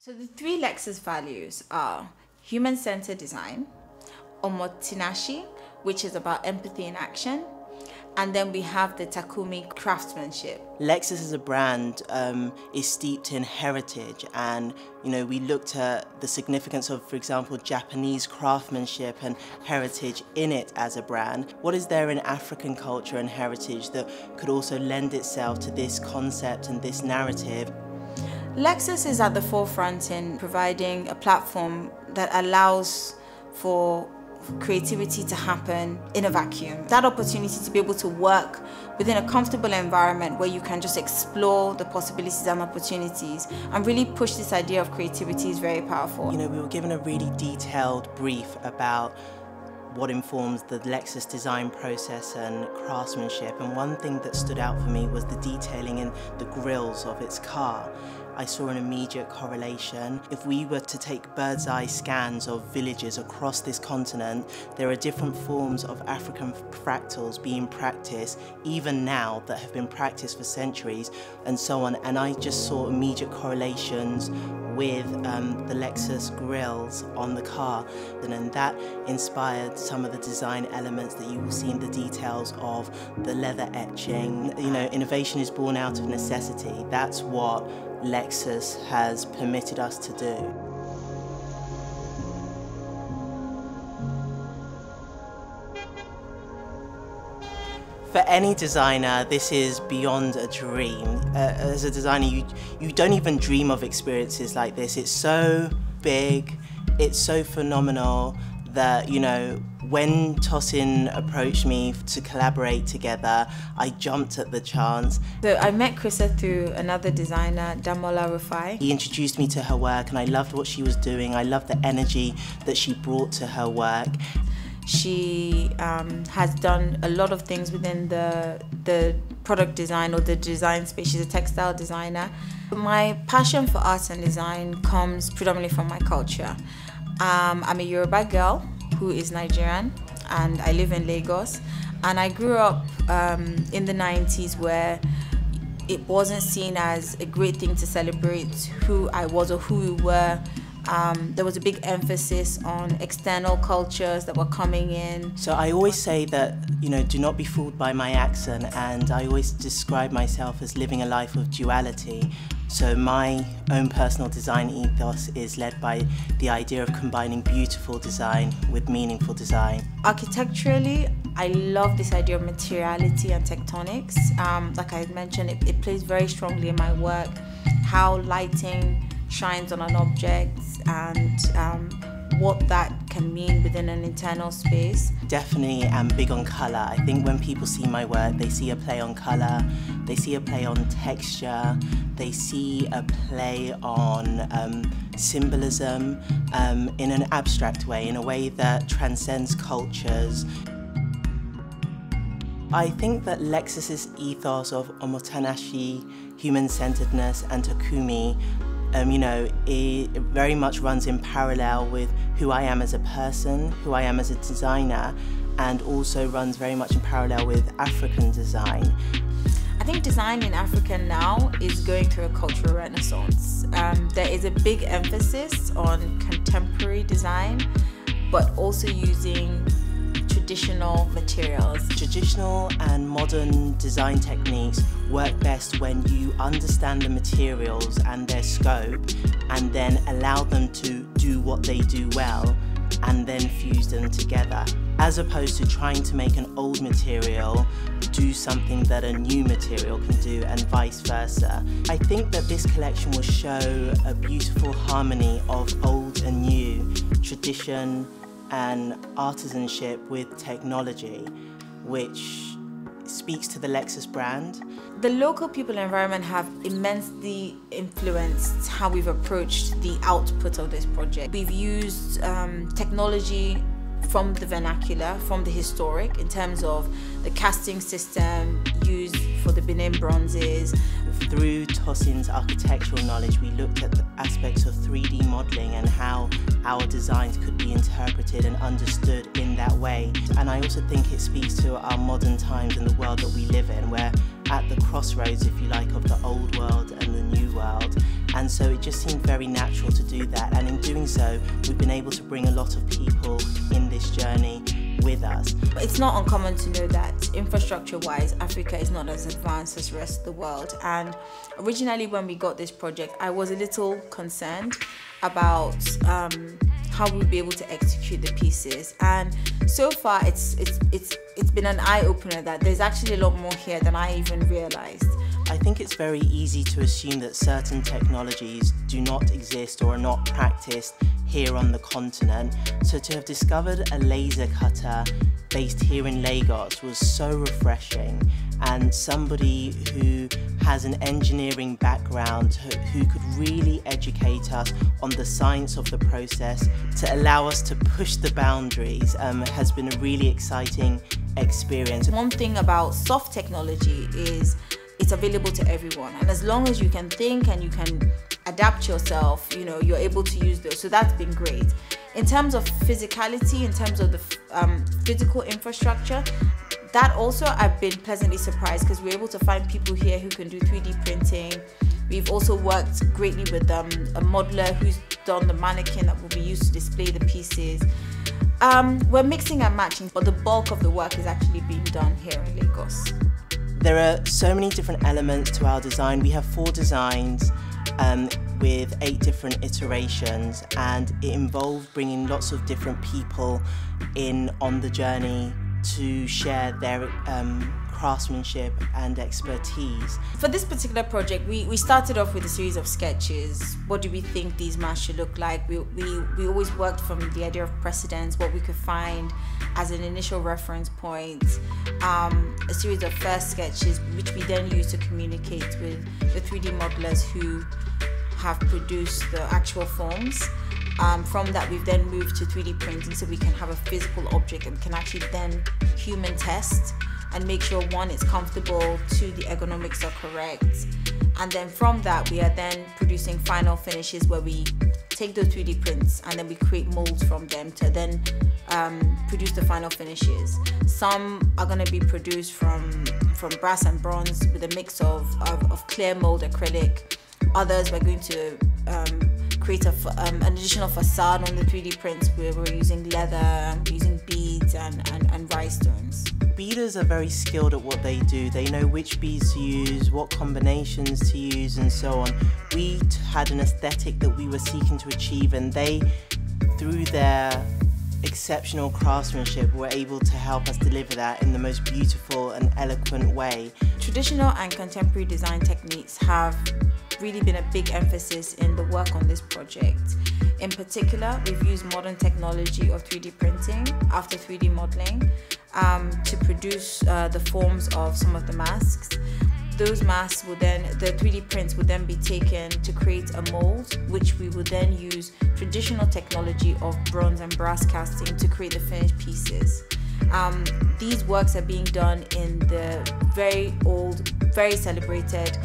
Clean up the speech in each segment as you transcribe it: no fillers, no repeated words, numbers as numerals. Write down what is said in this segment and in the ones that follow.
So the three Lexus values are human-centered design, omotenashi, which is about empathy in action, and then we have the Takumi craftsmanship. Lexus as a brand is steeped in heritage, and we looked at the significance of, for example, Japanese craftsmanship and heritage in it as a brand. What is there in African culture and heritage that could also lend itself to this concept and this narrative? Lexus is at the forefront in providing a platform that allows for creativity to happen in a vacuum. That opportunity to be able to work within a comfortable environment where you can just explore the possibilities and opportunities and really push this idea of creativity is very powerful. We were given a really detailed brief about what informs the Lexus design process and craftsmanship, and one thing that stood out for me was the detailing in the grills of its car. I saw an immediate correlation. If we were to take bird's eye scans of villages across this continent, there are different forms of African fractals being practiced, even now, that have been practiced for centuries, and so on. And I just saw immediate correlations with the Lexus grills on the car. And then that inspired some of the design elements that you will see in the details of the leather etching. Innovation is born out of necessity. That's what Lexus has permitted us to do. For any designer, this is beyond a dream. As a designer, you don't even dream of experiences like this. It's so big, it's so phenomenal that, when Tosin approached me to collaborate together, I jumped at the chance. So I met Chrissa through another designer, Damola Rufai. He introduced me to her work and I loved what she was doing. I loved the energy that she brought to her work. She has done a lot of things within the product design or the design space. She's a textile designer. My passion for art and design comes predominantly from my culture. I'm a Yoruba girl who is Nigerian, and I live in Lagos. And I grew up in the 90s where it wasn't seen as a great thing to celebrate who I was or who we were. There was a big emphasis on external cultures that were coming in. So I always say that, do not be fooled by my accent, and I always describe myself as living a life of duality. So my own personal design ethos is led by the idea of combining beautiful design with meaningful design. Architecturally, I love this idea of materiality and tectonics. Like I mentioned, it plays very strongly in my work, how lighting shines on an object and what that can mean within an internal space. Definitely am big on colour. I think when people see my work, they see a play on colour, they see a play on texture, they see a play on symbolism in an abstract way, in a way that transcends cultures. I think that Lexus's ethos of omotenashi, human-centeredness, and Takumi it very much runs in parallel with who I am as a person, who I am as a designer, and also runs very much in parallel with African design. I think design in Africa now is going through a cultural renaissance. There is a big emphasis on contemporary design, but also using traditional materials. Traditional and modern design techniques work best when you understand the materials and their scope and then allow them to do what they do well and then fuse them together, as opposed to trying to make an old material do something that a new material can do and vice versa. I think that this collection will show a beautiful harmony of old and new, tradition and artisanship with technology, which speaks to the Lexus brand. The local people and environment have immensely influenced how we've approached the output of this project. We've used technology from the vernacular, from the historic, in terms of the casting system used for the Benin bronzes. Through Tosin's architectural knowledge, we looked at the aspects of 3D modelling and how our designs could be interpreted and understood in that way. And I also think it speaks to our modern times and the world that we live in. We're at the crossroads, if you like, of the old world and the new world. And so it just seemed very natural to do that. And in doing so, we've been able to bring a lot of people in this journey with us. It's not uncommon to know that infrastructure-wise, Africa is not as advanced as the rest of the world. And originally when we got this project, I was a little concerned about how we'll be able to execute the pieces. And so far, it's been an eye-opener that there's actually a lot more here than I even realized. I think it's very easy to assume that certain technologies do not exist or are not practiced here on the continent. So to have discovered a laser cutter based here in Lagos was so refreshing, and somebody who has an engineering background who could really educate us on the science of the process to allow us to push the boundaries has been a really exciting experience. One thing about soft technology is it's available to everyone, and as long as you can think and you can adapt yourself, you know, you're able to use those. So that's been great. In terms of physicality, in terms of the physical infrastructure, that also I've been pleasantly surprised, because we're able to find people here who can do 3D printing. We've also worked greatly with a modeler who's done the mannequin that will be used to display the pieces. We're mixing and matching, but the bulk of the work is actually being done here in Lagos. There are so many different elements to our design. We have 4 designs with 8 different iterations, and it involved bringing lots of different people in on the journey to share their craftsmanship and expertise. For this particular project, we started off with a series of sketches. What do we think these masks should look like? We always worked from the idea of precedence, what we could find as an initial reference point, a series of first sketches, which we then use to communicate with the 3D modelers who have produced the actual forms. From that, we've then moved to 3D printing, so we can have a physical object and we can actually then human test and make sure, 1, it's comfortable, 2, the ergonomics are correct. And then from that, we are then producing final finishes where we take those 3D prints and then we create molds from them to then produce the final finishes. Some are going to be produced from brass and bronze with a mix of clear mold acrylic. Others, we're going to create an additional facade on the 3D prints where we're using leather, using beads and rhinestones. Beaders are very skilled at what they do. They know which beads to use, what combinations to use, and so on. We had an aesthetic that we were seeking to achieve, and they, through their exceptional craftsmanship, were able to help us deliver that in the most beautiful and eloquent way. Traditional and contemporary design techniques have really been a big emphasis in the work on this project. In particular, we've used modern technology of 3D printing after 3D modeling to produce the forms of some of the masks. Those masks will then, the 3D prints will then be taken to create a mold, which we will then use traditional technology of bronze and brass casting to create the finished pieces. These works are being done in the very old, very celebrated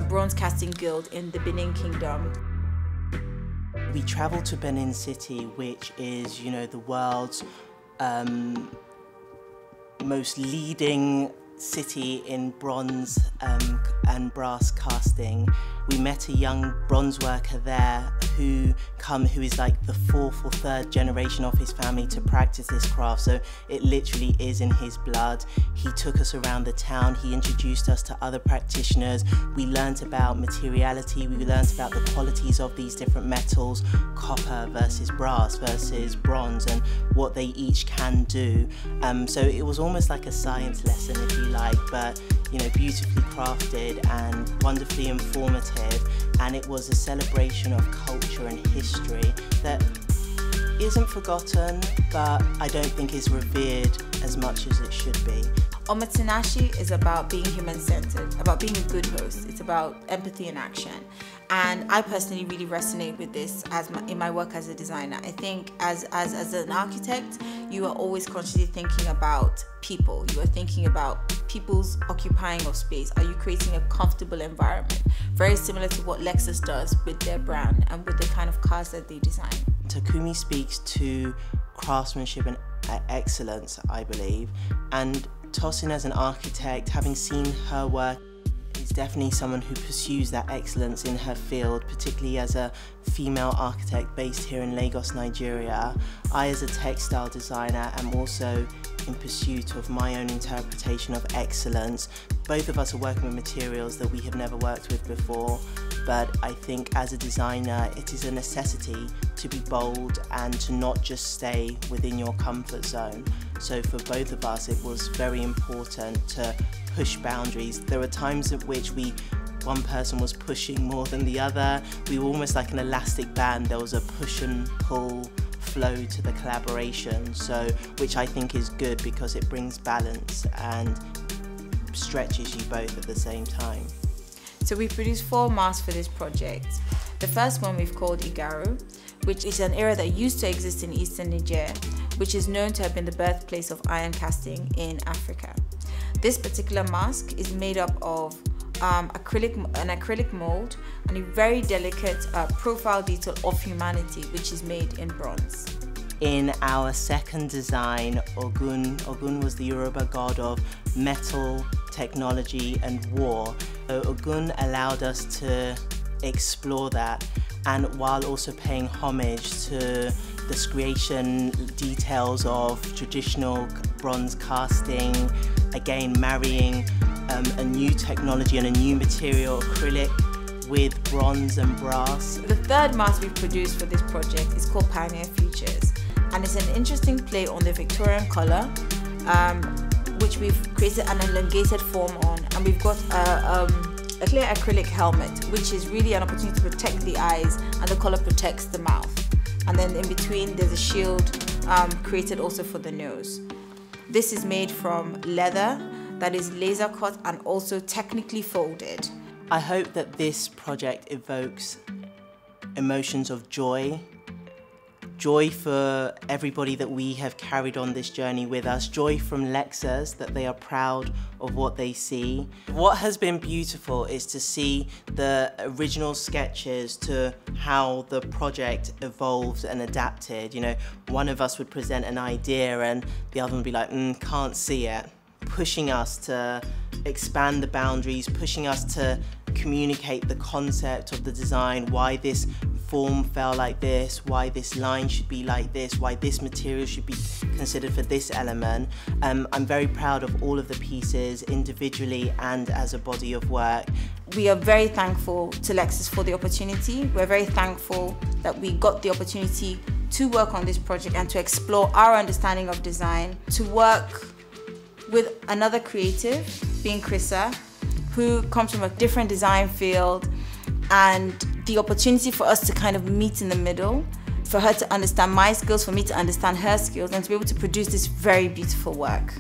Bronze Casting Guild in the Benin Kingdom. We traveled to Benin City, which is, you know, the world's most leading city in bronze and brass casting. We met a young bronze worker there who is like the 4th or 3rd generation of his family to practice this craft, so it literally is in his blood. He took us around the town, he introduced us to other practitioners, we learnt about materiality, we learnt about the qualities of these different metals, copper versus brass versus bronze, and what they each can do. So it was almost like a science lesson, if you like, but you know, beautifully crafted and wonderfully informative, and it was a celebration of culture and history that isn't forgotten, but I don't think is revered as much as it should be. Omotenashi is about being human-centered, about being a good host. It's about empathy in action. And I personally really resonate with this in my work as a designer. I think as an architect, you are always consciously thinking about people. You are thinking about people's occupying of space. Are you creating a comfortable environment? Very similar to what Lexus does with their brand and with the kind of cars that they design. Takumi speaks to craftsmanship and excellence, I believe, and Tosin as an architect, having seen her work, is definitely someone who pursues that excellence in her field, particularly as a female architect based here in Lagos, Nigeria. I, as a textile designer, am also in pursuit of my own interpretation of excellence. Both of us are working with materials that we have never worked with before, but I think as a designer it is a necessity to be bold and to not just stay within your comfort zone. So for both of us it was very important to push boundaries. There were times at which one person was pushing more than the other. We were almost like an elastic band. There was a push and pull flow to the collaboration, so which I think is good because it brings balance and stretches you both at the same time. So we produced 4 masks for this project. The first one we've called Igaru, which is an area that used to exist in eastern Niger, which is known to have been the birthplace of iron casting in Africa. This particular mask is made up of an acrylic mold and a very delicate profile detail of humanity, which is made in bronze. In our second design, Ogun was the Yoruba god of metal, technology and war. So Ogun allowed us to explore that, and while also paying homage to the creation details of traditional bronze casting, again marrying a new technology and a new material, acrylic, with bronze and brass. The third mask we've produced for this project is called Pioneer Futures, and it's an interesting play on the Victorian colour, which we've created an elongated form on, and we've got a clear acrylic helmet, which is really an opportunity to protect the eyes, and the colour protects the mouth. And then in between there's a shield created also for the nose. This is made from leather that is laser cut and also technically folded. I hope that this project evokes emotions of joy. Joy for everybody that we have carried on this journey with us. Joy from Lexus, that they are proud of what they see. What has been beautiful is to see the original sketches to how the project evolved and adapted. You know, one of us would present an idea and the other would be like, can't see it. Pushing us to expand the boundaries, pushing us to communicate the concept of the design, why this form fell like this, why this line should be like this, why this material should be considered for this element. I'm very proud of all of the pieces individually and as a body of work. We are very thankful to Lexus for the opportunity. We're very thankful that we got the opportunity to work on this project and to explore our understanding of design, to work with another creative, being Chrissa, who comes from a different design field, and the opportunity for us to kind of meet in the middle, for her to understand my skills, for me to understand her skills, and to be able to produce this very beautiful work.